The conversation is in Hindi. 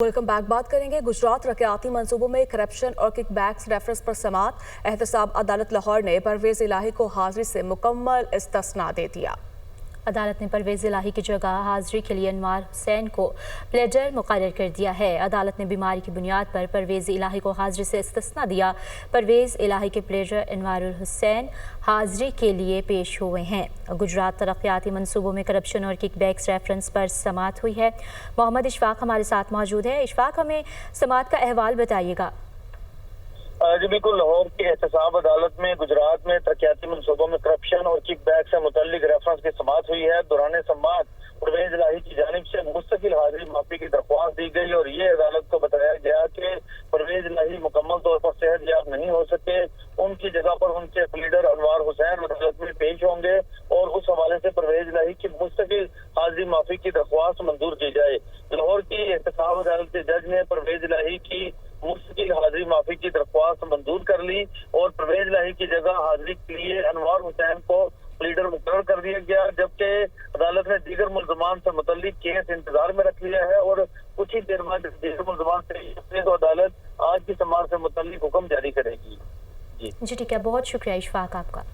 Welcome back. बात करेंगे गुजरात रक़याती मंसूबों में करप्शन और किकबैक्स रेफरेंस पर समात। एहतसाब अदालत लाहौर ने परवेज़ इलाही को हाजिरी से मुकम्मल इस्तिस्ना दे दिया। अदालत ने परवेज़ इलाही की जगह हाजिरी के लिए अनवार हुसैन को प्लेजर मुकर्रर कर दिया है। अदालत ने बीमारी की बुनियाद पर परवेज़ इलाही को हाजिरी से इस्तिस्ना दिया। परवेज़ इलाही के प्लेजर अनवार हुसैन हाजिरी के लिए पेश हुए हैं। गुजरात तरक्याती मंसूबों में करप्शन और किकबैक्स रेफरेंस पर समात हुई है। मोहम्मद इशफाक हमारे साथ मौजूद है। इशफाक, हमें समात का अहवाल बताइएगा। जी बिल्कुल, लाहौर की एहतसाब अदालत में गुजरात में तरक्याती मनसूबों में करप्शन और किकबैक से मुतल्लिक रेफरेंस की समात हुई है। दौरान समात परवेज़ इलाही की जानिब से मुस्तकिल हाजिरी माफी की दरख्वास्त दी गई और ये अदालत को बताया गया कि परवेज़ इलाही मुकम्मल तौर पर सेहतयाब नहीं हो सके। उनकी जगह पर उनके प्लीडर अनवार हुसैन अदालत में पेश होंगे और उस हवाले से परवेज़ इलाही की मुस्तकिल हाजिरी माफी की दरख्वास्त मंजूर की जाए। लाहौर की एहतसाब अदालत के जज ने परवेज़ इलाही की मुस्तकिल हाजिरी माफी की दरख्वास्त मंजूर कर ली और परवेज़ इलाही की जगह हाजिरी के लिए अनवार हुसैन को लीडर मुकर्रर कर दिया गया, जबकि अदालत ने दीगर मुल्ज़मान से मुतल्लिक केस इंतजार में रख लिया है और कुछ ही देर बाद दीगर मुल्ज़मान से तो अदालत आज की समात से मुतल्लिक हुक्म जारी करेगी। जी ठीक है, बहुत शुक्रिया इशफाक आपका।